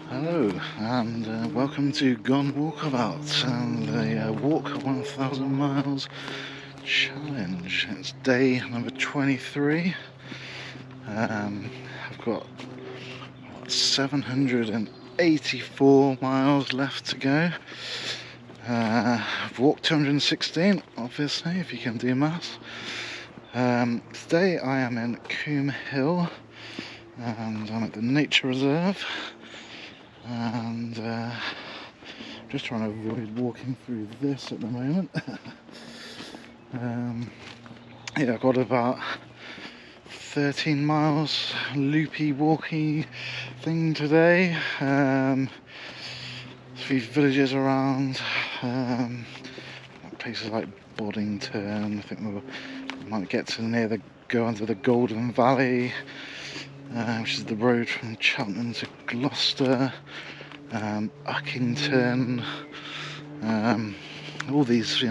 Hello and welcome to Gone Walkabout and the Walk 1000 Miles Challenge. It's day number 23. I've got 784 miles left to go. I've walked 216, obviously, if you can do maths. Today I am in Coombe Hill and I'm at the nature reserve. And just trying to avoid walking through this at the moment. Yeah, I've got about 13 miles loopy walky thing today. A few villages around, places like Boddington. I think we might get to go under the Golden Valley, which is the road from Cheltenham to Gloucester, Uckington, all these,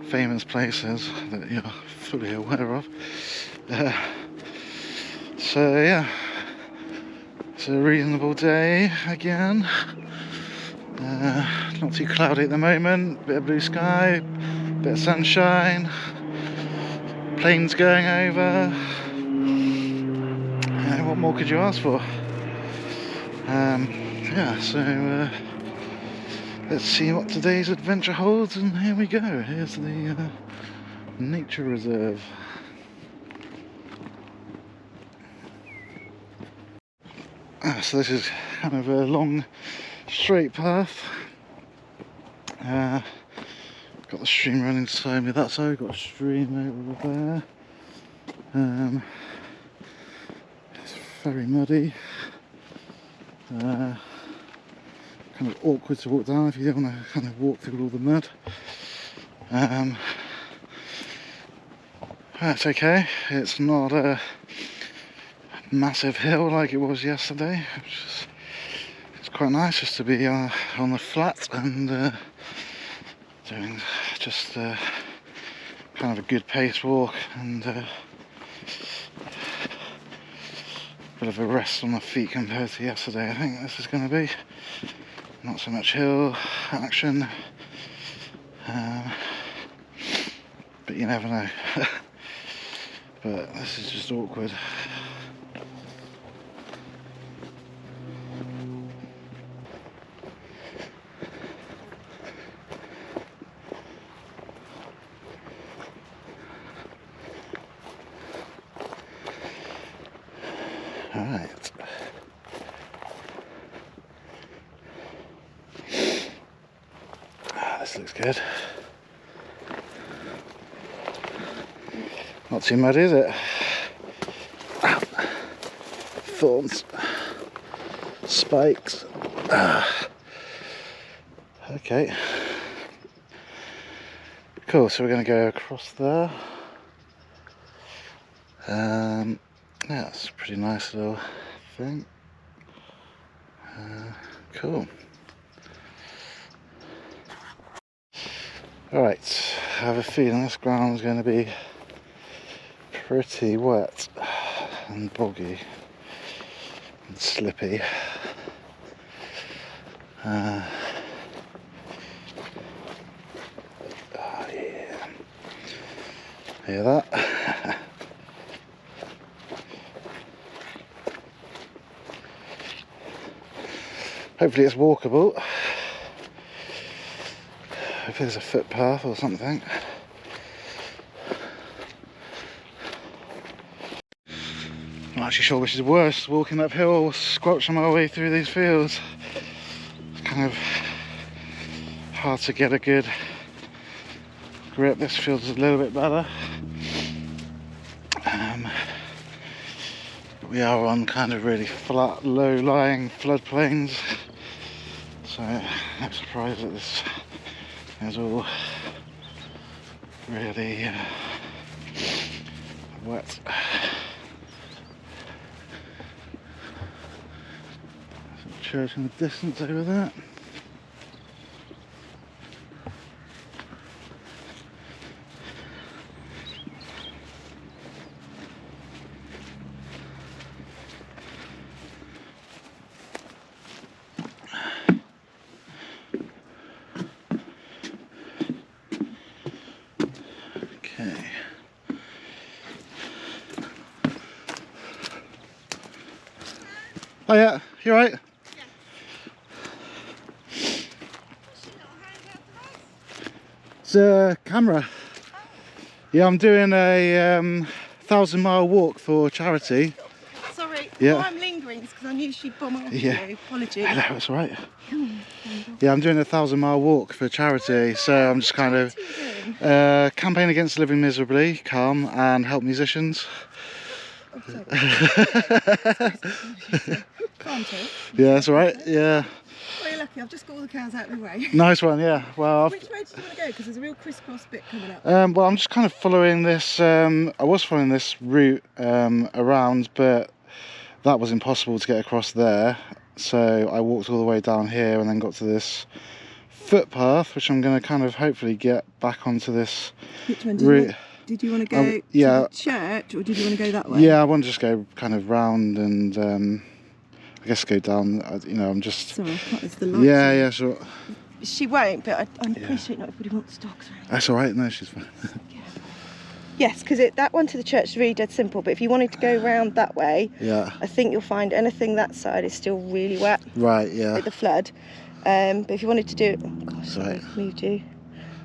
famous places that you're fully aware of. So yeah, it's a reasonable day again. Not too cloudy at the moment, bit of blue sky, bit of sunshine, planes going over. What more could you ask for? Yeah, so let's see what today's adventure holds, and here we go. Here's the nature reserve. So this is kind of a long straight path. Got the stream running beside me that side, got a stream over there. It's very muddy. Kind of awkward to walk down if you don't want to kind of walk through all the mud. That's okay. It's not a massive hill like it was yesterday. It's quite nice just to be on the flat and doing just kind of a good pace walk and bit of a rest on my feet compared to yesterday. I think this is going to be not so much hill action, but you never know. But this is just awkward. Alright. This looks good. Not too muddy, is it? Thorns, spikes. Okay. Cool, so we're going to go across there. Yeah, it's a pretty nice little thing. Cool. Alright, I have a feeling this ground's going to be pretty wet and boggy and slippy. Oh yeah. Hear that? Hopefully it's walkable. If there's a footpath or something. I'm not actually sure which is worse, walking uphill or squelching my way through these fields. It's kind of hard to get a good grip. This feels a little bit better. But we are on kind of really flat, low-lying floodplains. So I'm surprised that this is all really wet. There's a church in the distance over there. Oh yeah, you right? It's a camera. Yeah, I'm doing a 1,000-mile walk for charity. Sorry, Yeah. why I'm lingering is because I knew she'd bomb after Yeah. you. Apologies. Hello, that's all right. Yeah, I'm doing a 1,000-mile walk for charity, so I'm just kind of campaign against living miserably, calm, and help musicians. Oh, sorry. Yeah, that's all right. Yeah. Well, you're lucky. I've just got all the cows out of the way. Nice one. Yeah. Well, Which way do you want to go? Because there's a real crisscross bit coming up. well, I'm just kind of following this. I was following this route around, but that was impossible to get across there. So I walked all the way down here and then got to this footpath, which I'm going to kind of hopefully get back onto this Which one route. Did you want to go to the church, or did you want to go that way? Yeah, I want to just go kind of round and I guess go down. You know, I'm just. Sorry, it's the lights. Yeah, sure. She won't, but I appreciate not everybody wants dogs around. That's all right. No, she's fine. Yes, because that one to the church is really dead simple. But if you wanted to go round that way, Yeah. I think you'll find anything that side is still really wet. Right. Yeah. With the flood. But if you wanted to do it, oh gosh, sorry, Right. moved you.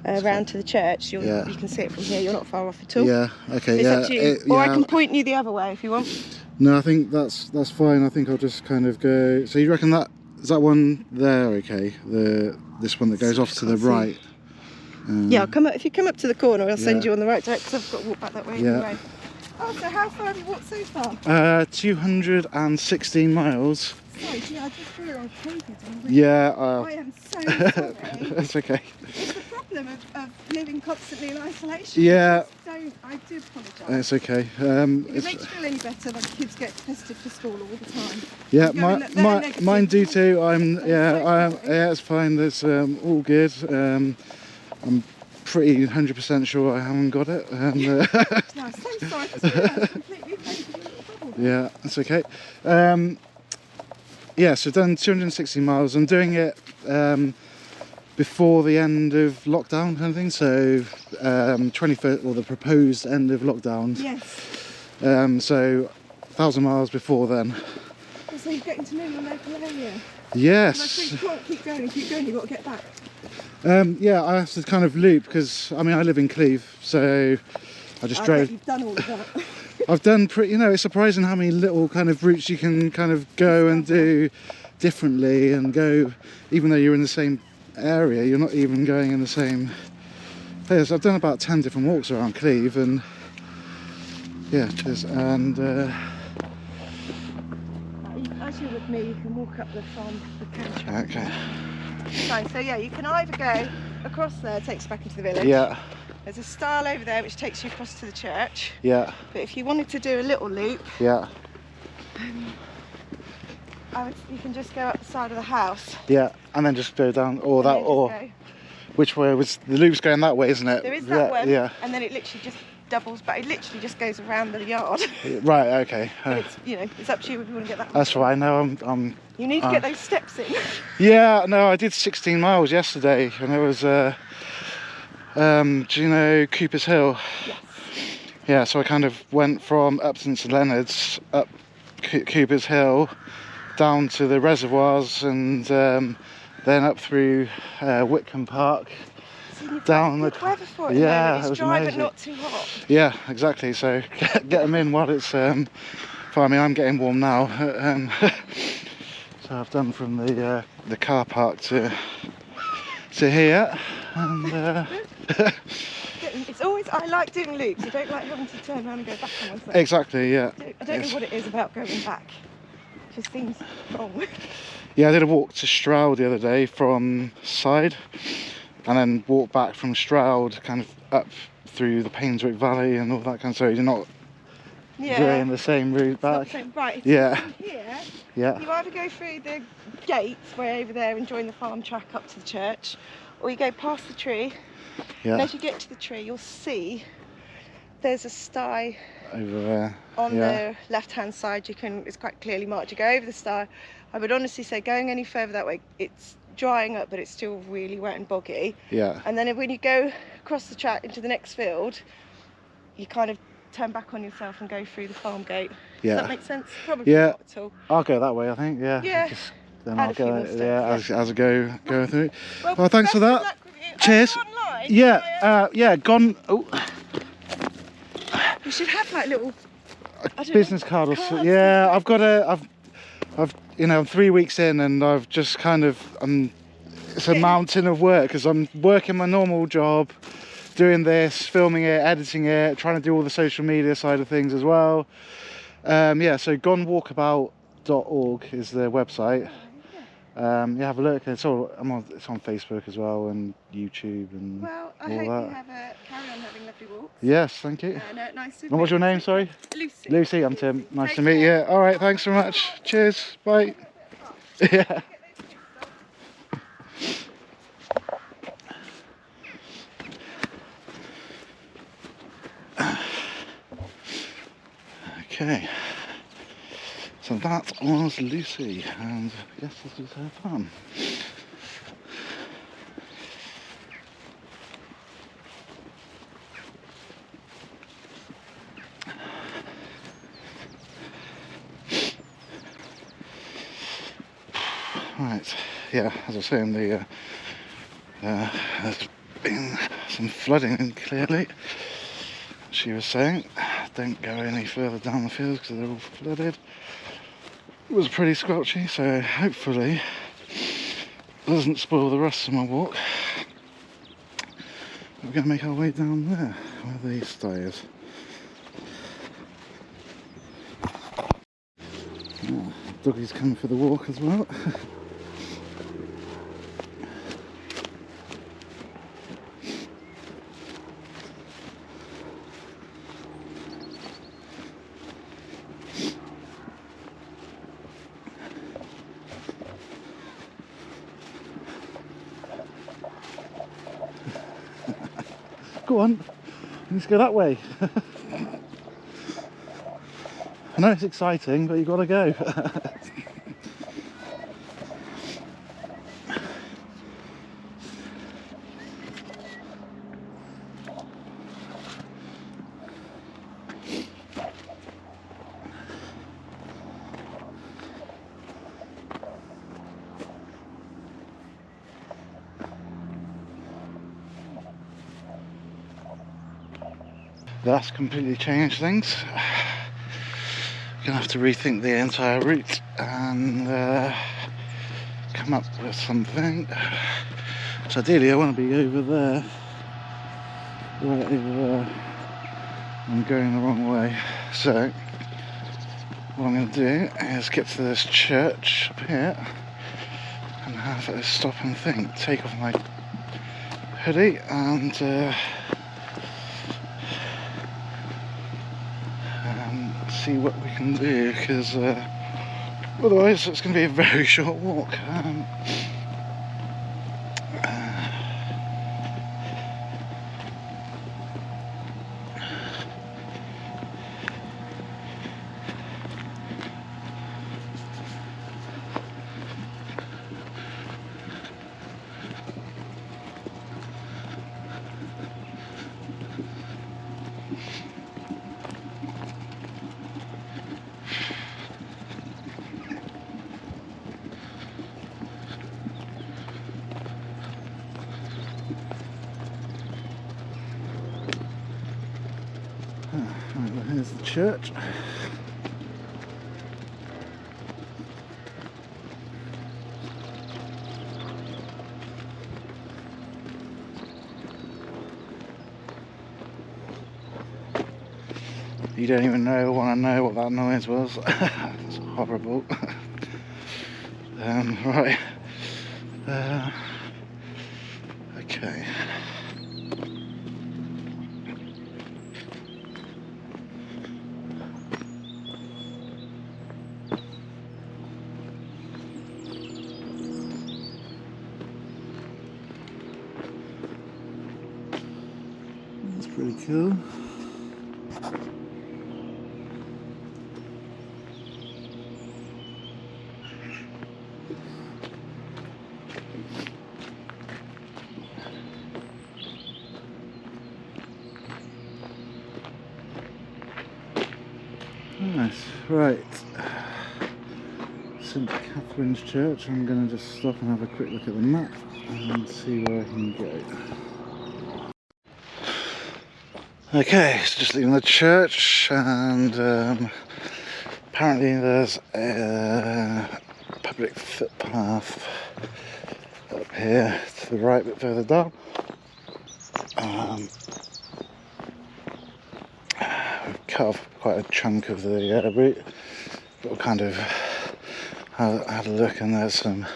Round to the church, you can see it from here. You're not far off at all. Yeah. Okay. It's yeah. up to you. Or I can point you the other way if you want. No, I think that's fine. I think I'll just kind of go. So you reckon that is that one there? Okay. This one that goes off to the right. Yeah, I'll come up. If you come up to the corner, I'll send you on the right direction. Because I've got to walk back that way anyway. Oh, so how far have you walked so far? 216 miles. Sorry, see, I just realised COVID. Yeah. I am so sorry. That's okay. It's the problem of living constantly in isolation. Yeah. I do apologise. It's okay. If it makes you feel any better, like kids get tested for school all the time. Yeah, mine do too. Yeah, it's fine. It's all good. I'm pretty 100% sure I haven't got it. And, No, I'm so sorry. I completely made a little bubble. Yeah, that's okay. Yeah, so done 260 miles. I'm doing it before the end of lockdown kind of thing. So 21st, or the proposed end of lockdown. Yes. So 1,000 miles before then. So you're getting to know your local area? Yes. I think you can't keep going, you've got to get back. Yeah, I have to kind of loop because I mean I live in Cleve, so I just drove. You've done all of that. I've done pretty. You know, it's surprising how many little kind of routes you can kind of go and do differently, and go even though you're in the same area, you're not even going in the same place. I've done about 10 different walks around Cleve, and yeah, just and. As you're with me, you can walk up the farm, the country. Okay. So yeah, you can either go across there, takes you back into the village. Yeah. There's a stile over there which takes you across to the church. Yeah. But if you wanted to do a little loop, Yeah. you can just go up the side of the house. Yeah, and then just go down, or that, or which way was the loop's going that way, isn't it? There is that one. Yeah. And then it literally just doubles back. It literally just goes around the yard. Right. Okay. But it's, it's up to you if you want to get that one. That's fine. No, I'm. You need to get those steps in. Yeah. No, I did 16 miles yesterday, and it was. Do you know Coombe Hill? Yes. Yeah. So I kind of went from Upton to Leonard's, up Coombe Hill, down to the reservoirs, and then up through Whitcombe Park. Down the weather for it. Yeah, it's it was dry amazing. but not too hot. Yeah, exactly. So get them in while it's. I mean, I'm getting warm now. So I've done from the car park to here, and. It's always. I like doing loops. I don't like having to turn around and go back on myself. Exactly. Yeah. I don't know what it is about going back. It just seems wrong. Yeah, I did a walk to Stroud the other day from Side, and then walked back from Stroud kind of up through the Painswick Valley and all that kind of stuff. You're not doing the same route back. Right. Yeah. From here, Yeah. you either go through the gates way over there and join the farm track up to the church, or you go past the tree. Yeah. And as you get to the tree, you'll see there's a sty Over there. on the left-hand side. It's quite clearly marked. You go over the sty. I would honestly say going any further that way, it's drying up, but it's still really wet and boggy. Yeah. And then when you go across the track into the next field, you kind of turn back on yourself and go through the farm gate Does Yeah. that make sense? Probably Yeah. not at all. I'll go that way, I think. Yeah. Yeah. Then Add I'll a few go. more steps, Yeah, as I go through. Well, Oh, thanks for best of that. luck with you. Cheers. Are you online? Yeah. Yeah. Gone. Oh. You should have like little Business card or so. cards Yeah. with I've got a. I've. You know, I'm 3 weeks in, and I've just kind of. It's a mountain of work because I'm working my normal job, doing this, filming it, editing it, trying to do all the social media side of things as well. Yeah, so gonewalkabout.org is the website. Yeah, have a look. It's on Facebook as well, and YouTube and Well, I all hope that. you carry on having lovely walks. Yes, thank you. And nice to And what's your name, sorry? Lucy. Lucy, I'm Tim. Nice Take to meet care. you. All right, thanks very much. Cheers. Bye. Yeah. Okay. So that was Lucy, and yes, this was her fun. Right, yeah, as I was saying, there's been some flooding clearly. She was saying, don't go any further down the fields because they're all flooded. It was pretty squelchy, so hopefully it doesn't spoil the rest of my walk. We're going to make our way down there, where the stay is. Oh, doggy's coming for the walk as well. Go on, let's go that way. I know it's exciting, but you've got to go. That's completely changed things. Gonna have to rethink the entire route and come up with something. So ideally I want to be over there, right over there. I'm going the wrong way. So what I'm going to do is get to this church up here and have a stop and think. Take off my hoodie and see what we can do, because otherwise it's going to be a very short walk. Right, here's the church. You don't even want to know what that noise was. It's horrible. Right. Okay. That's pretty cool. Nice. Right, St Catherine's Church. I'm going to just stop and have a quick look at the map and see where I can go. Okay, so just leaving the church, and apparently there's a public footpath up here to the right, a bit further down. We've cut off quite a chunk of the route, but kind of had a look, and there's some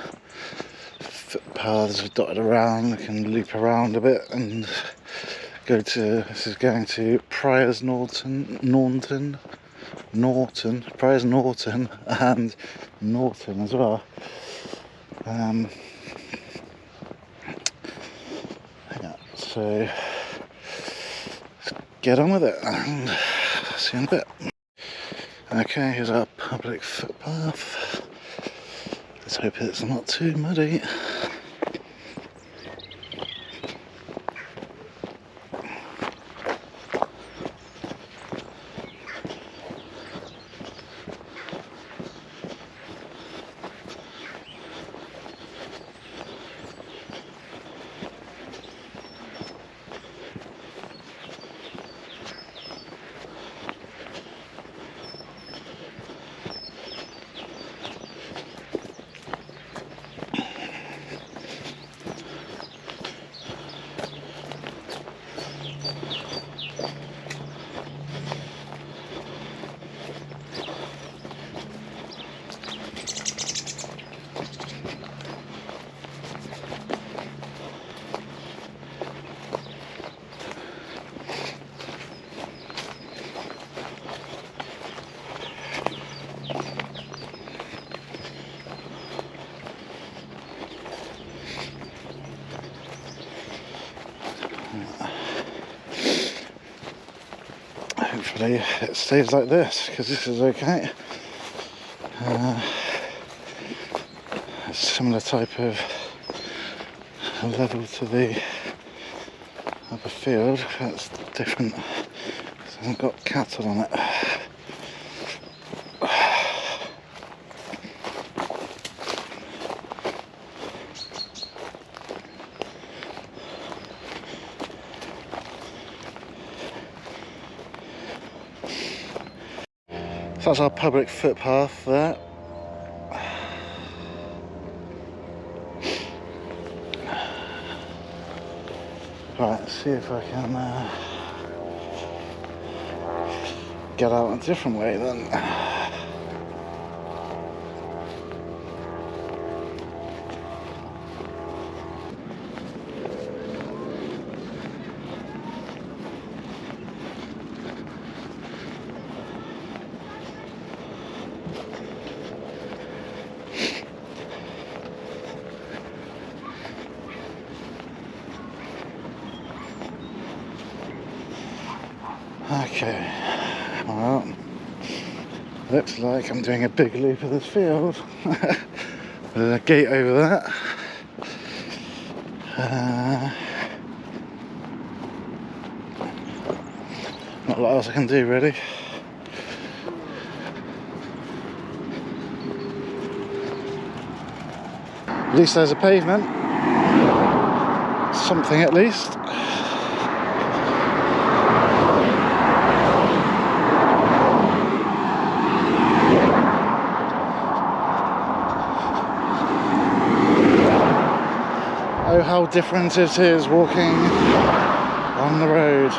footpaths dotted around. We can loop around a bit and go to, this is going to Priors Norton, Priors Norton and Norton as well. Yeah, so let's get on with it and see you in a bit. Okay, here's our public footpath. Let's hope it's not too muddy. Hopefully it stays like this, because this is okay. A similar type of level to the other field, that's different. It hasn't got cattle on it. So that's our public footpath there. Right, let's see if I can get out a different way then. Okay, well, looks like I'm doing a big loop of this field. There's a gate over there. Not a lot else I can do really. At least there's a pavement. Something at least. Oh, how different it is walking on the road.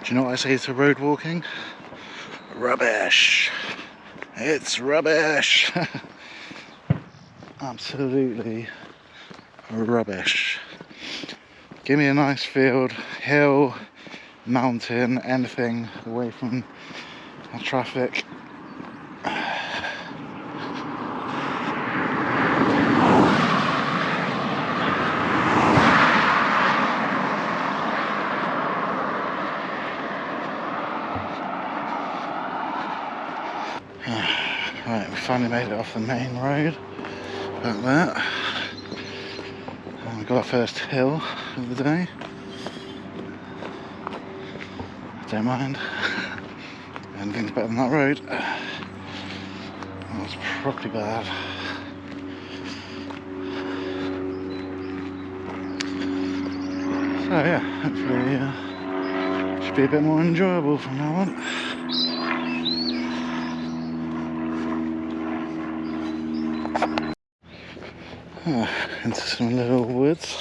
Do you know what I say to road walking? Rubbish. It's rubbish. Absolutely rubbish. Give me a nice field, hill, mountain, anything away from the traffic. Right, we finally made it off the main road, like that. And we got our first hill of the day. Don't mind. Anything's better than that road. That was properly bad. So yeah, hopefully should be a bit more enjoyable from now on. Into some little woods.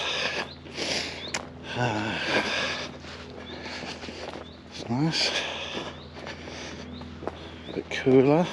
It's nice. A bit cooler.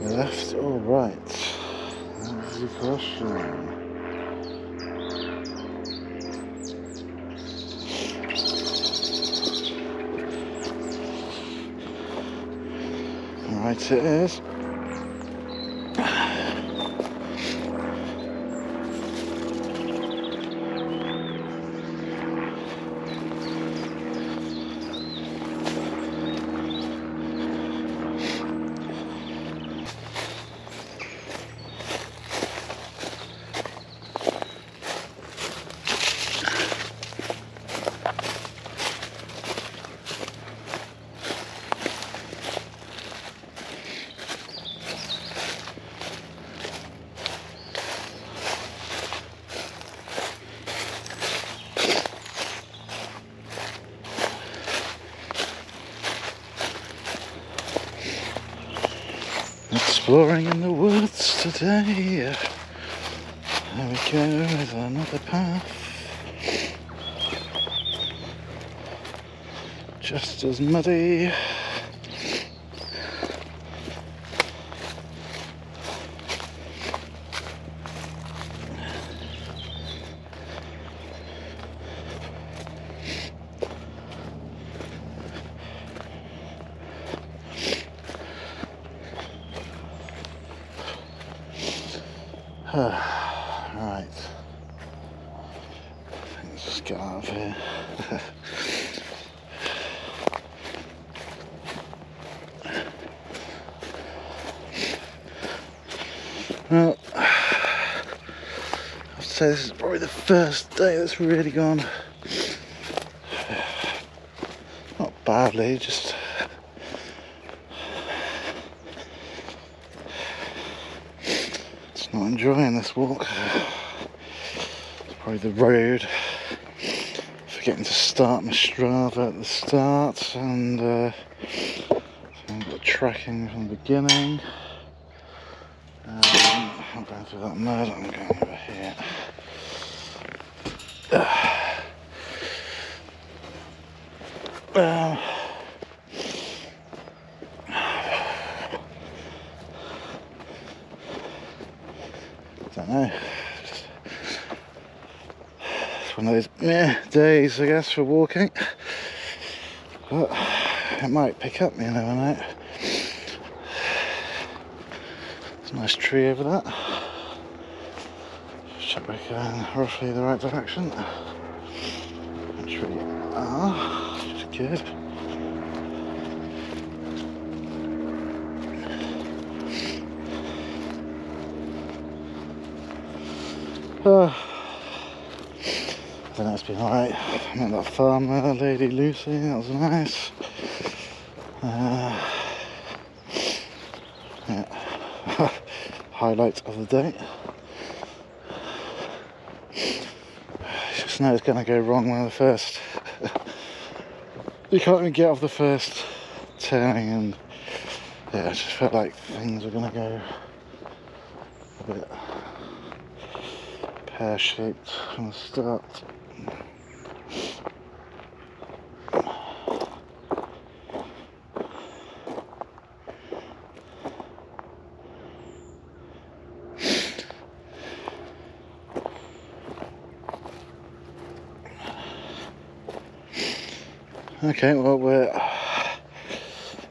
Left or right? That's the question. Right it is. Exploring in the woods today. There we go, there's another path. Just as muddy. Right, let's just get out of here. Well, I have to say this is probably the first day that's really gone not badly, just not enjoying this walk. It's probably the road, forgetting to start my Strava at the start, and so I've got tracking from the beginning. I'm going through that mud, I'm going over here. Don't know. It's one of those days, I guess, for walking. But it might pick up, you never know. There's a nice tree over that. Check we're going roughly the right direction. Which we are, which is good. been alright. I met that farmer lady Lucy, that was nice. Yeah. Highlight of the day. You just know it's going to go wrong when the first. You can't even get off the first turning, and yeah, I just felt like things were going to go a bit pear-shaped from the start. Okay, well, we're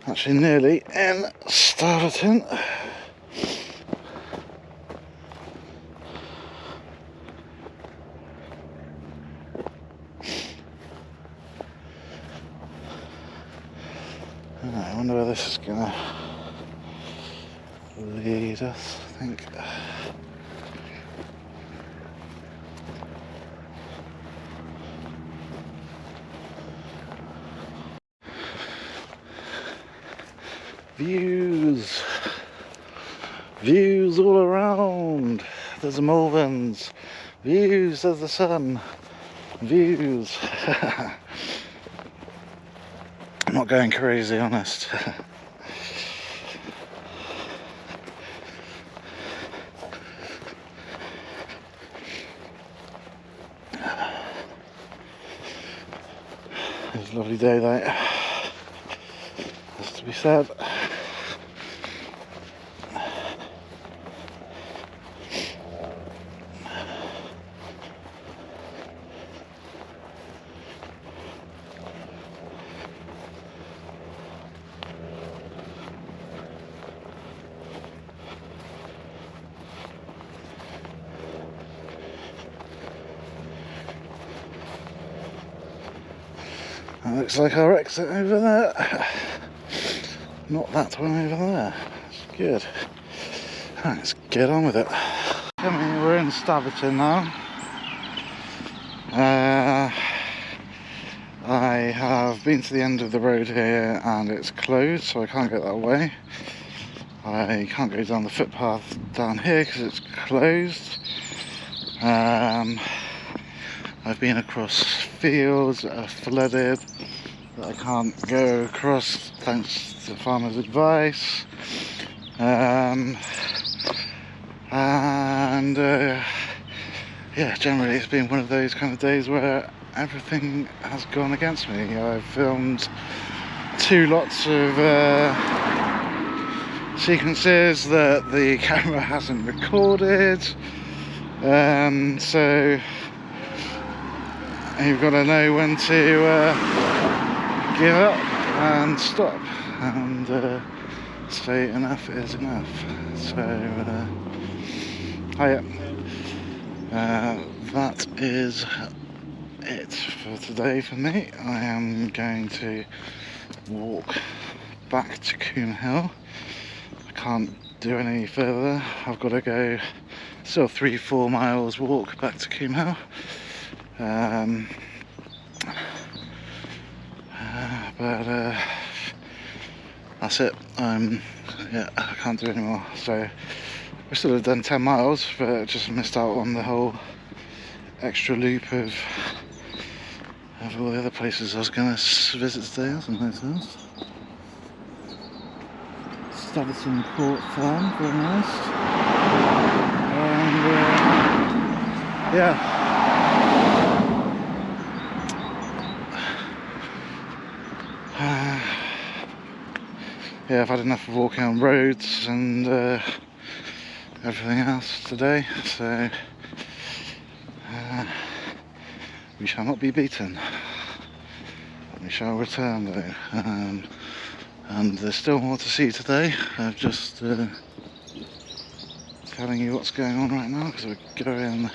actually nearly in Staverton. I wonder where this is gonna lead us, I think. Views! Views all around! There's the Malverns. Views, there's the sun. Views! I'm not going crazy, honest. It's a lovely day though, has to be said. That looks like our exit over there. Not that one over there. That's good. Right, let's get on with it. We're in Staverton now. I have been to the end of the road here and it's closed, so I can't get that way. I can't go down the footpath down here because it's closed. I've been across fields that are flooded that I can't go across thanks to the farmer's advice. Yeah, generally it's been one of those kind of days where everything has gone against me. I've filmed 2 lots of sequences that the camera hasn't recorded, so you've got to know when to give up and stop and say enough is enough. So that is it for today for me. I am going to walk back to Coombe Hill. I can't do any further. I've got to go still 3-4 miles walk back to Coombe Hill. But that's it. Yeah, I can't do any more. So we still have done 10 miles, but just missed out on the whole extra loop of all the other places I was going to visit today. That's some nice house. Staverton Court Farm, very nice. And yeah. Yeah, I've had enough of walking on roads and everything else today, so we shall not be beaten. We shall return though, and there's still more to see today. I'm just telling you what's going on right now because we're going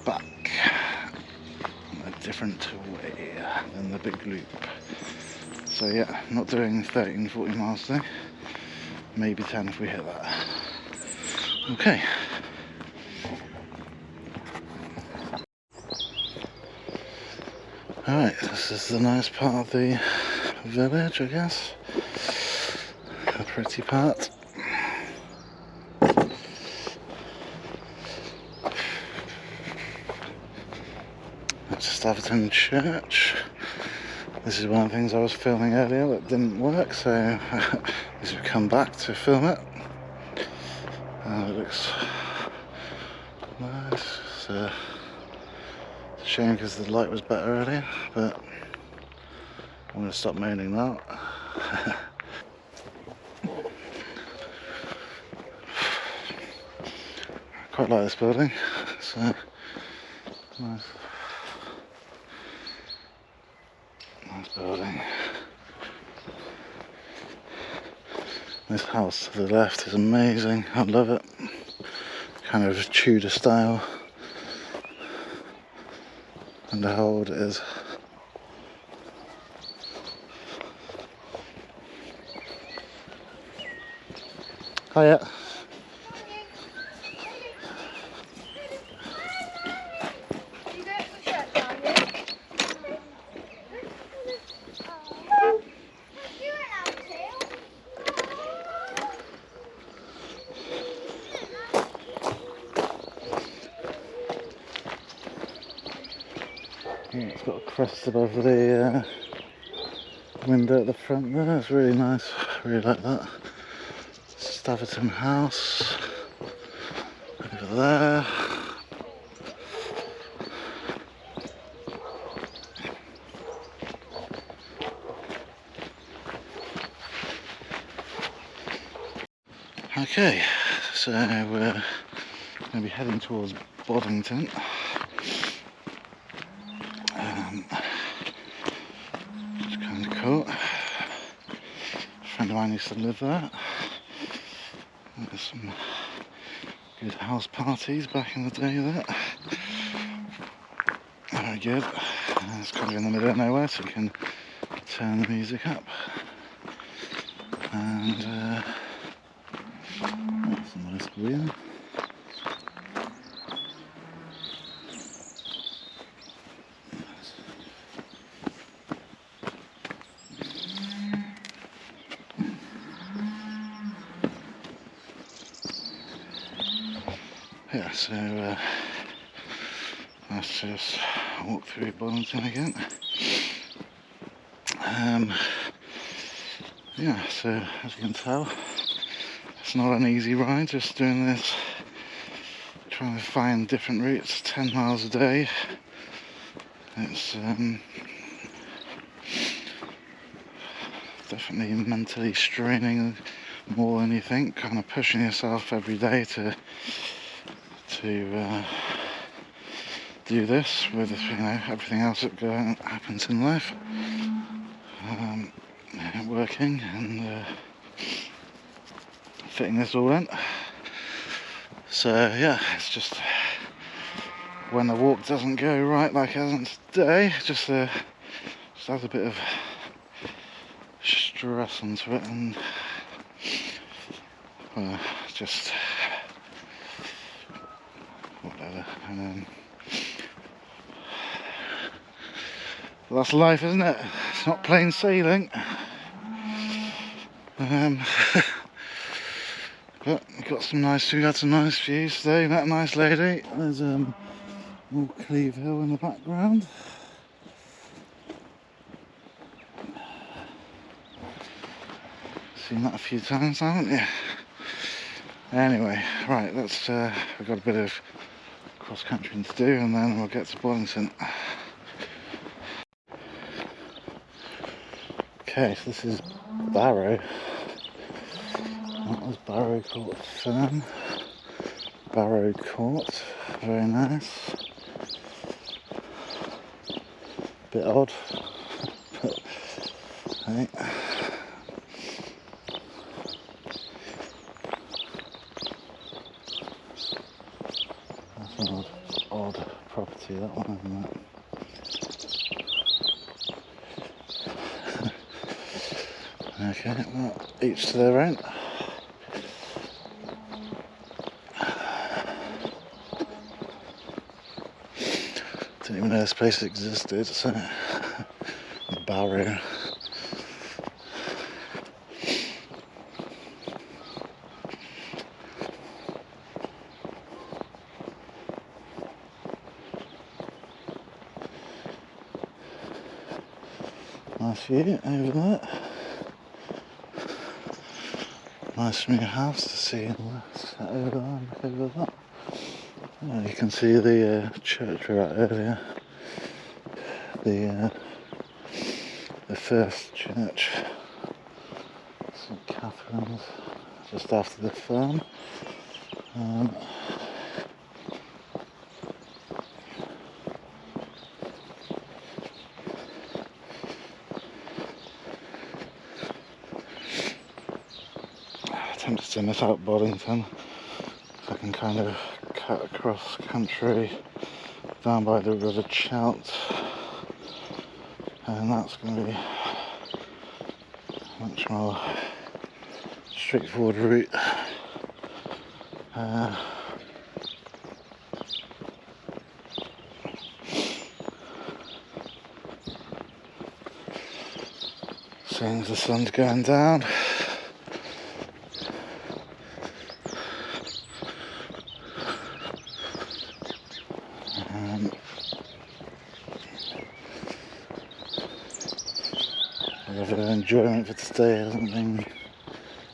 back a different way than the big loop. So yeah, not doing 13-40 miles today, maybe 10 if we hit that. Okay. Alright, this is the nice part of the village, I guess. The pretty part. That's Staverton Church. This is one of the things I was filming earlier that didn't work, so this will come back to film it. It looks nice. It's a shame because the light was better earlier, but I'm going to stop moaning now. Quite like this building. It's nice. Nice building. This house to the left is amazing. I love it. Kind of Tudor style. And how old it is. Hiya. Yeah, it's got a crest above the window at the front there. It's really nice. I really like that. Staverton House over there. Okay, so we're going to be heading towards Boddington. It's kind of cool. A friend of mine used to live there. There's some good house parties back in the day there. Very good. It's kind of in the middle of nowhere, so you can turn the music up. And that's a nice view. Yeah, so let's just walk through Boddington again. Yeah, so as you can tell, it's not an easy ride, just doing this, trying to find different routes, 10 miles a day. It's definitely mentally straining more than you think, kind of pushing yourself every day to do this with, you know, everything else that happens in life, working and fitting this all in. So yeah, it's just when the walk doesn't go right like it hasn't today, just adds a bit of stress into it, and just whatever. And that's life, isn't it? It's not plain sailing. But we had some nice views today. That nice lady. There's Coombe Hill in the background. Seen that a few times, haven't you? Anyway, right, let's we've got a bit of cross country to do, and then we'll get to Boddington. Okay, so this is Barrow. That was Barrow Court Firm. Barrow Court, very nice. Bit odd, but hey. That's an odd property, that one, isn't it? Okay, well, each to their own. Don't even know this place existed, so Barrow. Nice view over there. Nice new house to see in the west. Over there, look over that. Oh, you can see the church we were at earlier. The first church, St Catherine's, just after the farm. Tempted to miss out Boddington if I can kind of cut across country down by the River Chelt, and that's going to be a much more straightforward route. Seeing as the sun's going down. The level of enjoyment for today hasn't been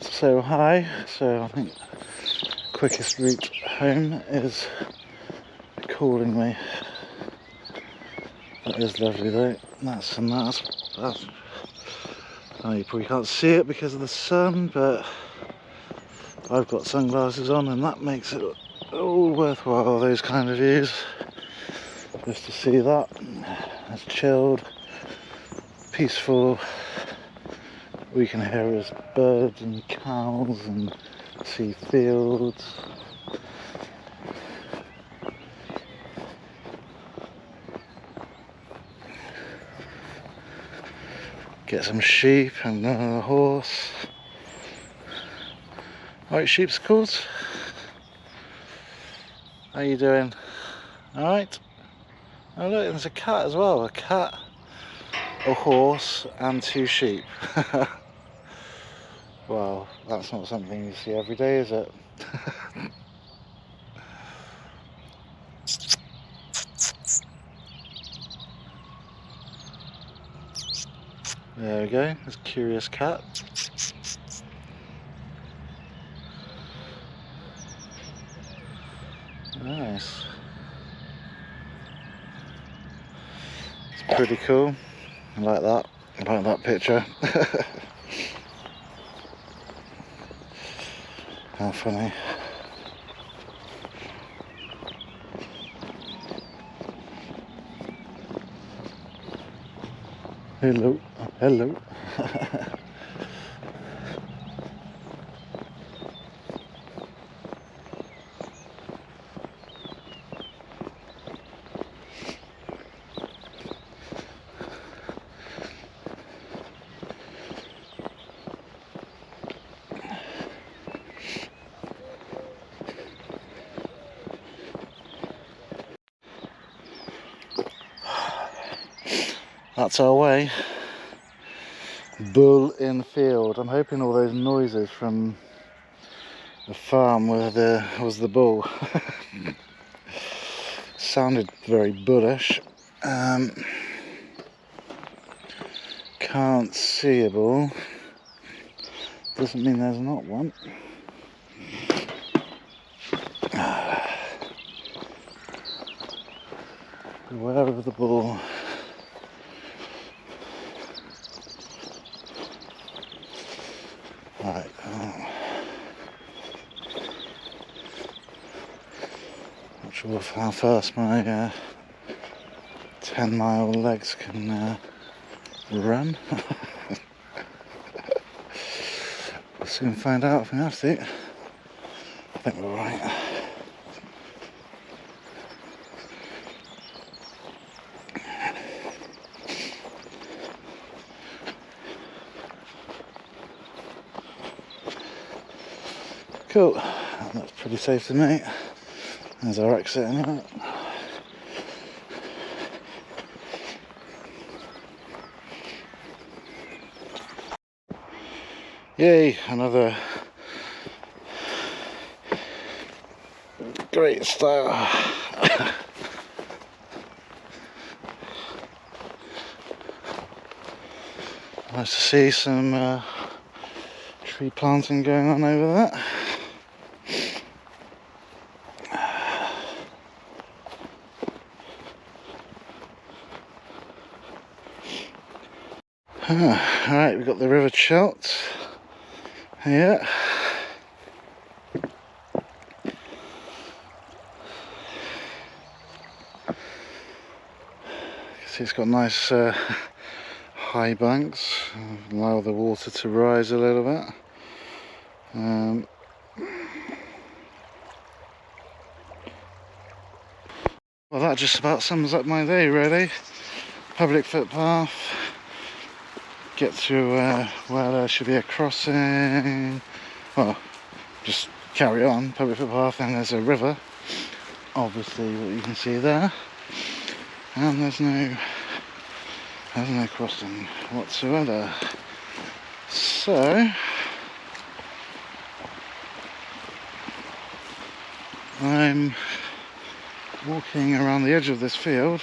so high, so I think the quickest route home is calling me. That is lovely though. That's I know you probably can't see it because of the sun, but I've got sunglasses on and that makes it all worthwhile, those kind of views. Just to see that, it's chilled, peaceful. We can hear as birds and cows and see fields. Get some sheep and a horse. Right, sheepscles. How you doing? Alright? Oh look, there's a cat as well. A cat, a horse and 2 sheep. Well, that's not something you see every day, is it? There we go, there's a curious cat. Nice. It's pretty cool. I like that. I like that picture. How funny. Hello, hello. That's our way. Bull in field. I'm hoping all those noises from the farm was the bull. Sounded very bullish. Can't see a bull. Doesn't mean there's not one. Beware of the bull. Right. Not sure how fast my 10-mile legs can run. We'll soon find out if we have to. I think we're right. Cool, that's pretty safe to me. There's our exit anyway. Yay, another great style. Nice to see some tree planting going on over there. Alright, we've got the River Chelt here. See, it's got nice high banks, allow the water to rise a little bit. Well, that just about sums up my day, really. Public footpath, get to where there should be a crossing, well, just carry on, public footpath, and there's a river, obviously what you can see there, and there's no crossing whatsoever. So I'm walking around the edge of this field,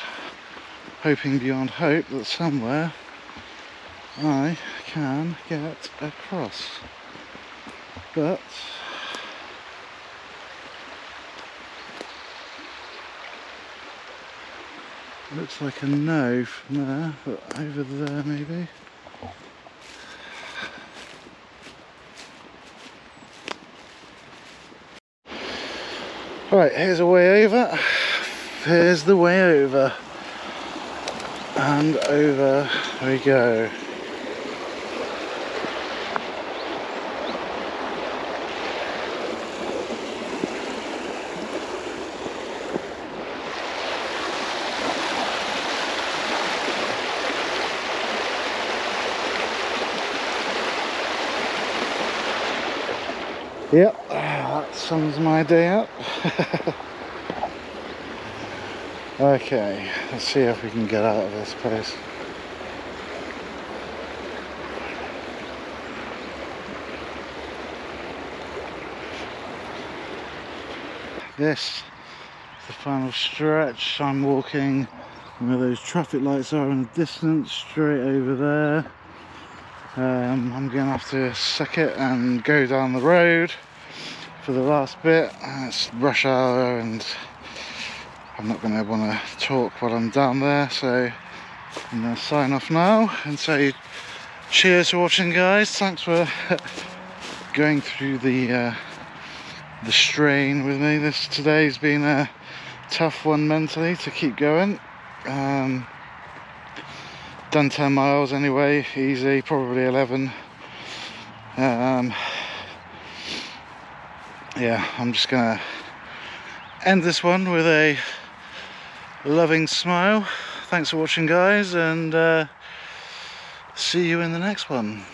hoping beyond hope that somewhere I can get across, but looks like a no from there, but over there maybe. Right, here's a way over. Here's the way over. And over we go. Yep, that sums my day up. Okay, let's see if we can get out of this place. This is the final stretch. I'm walking where those traffic lights are in the distance, straight over there. I'm going to have to suck it and go down the road for the last bit. It's rush hour and I'm not going to want to talk while I'm down there, so I'm going to sign off now and say cheers for watching, guys. Thanks for going through the strain with me. Today's been a tough one mentally to keep going. Done 10 miles anyway, easy, probably 11. Yeah, I'm just gonna end this one with a loving smile. Thanks for watching, guys, and see you in the next one.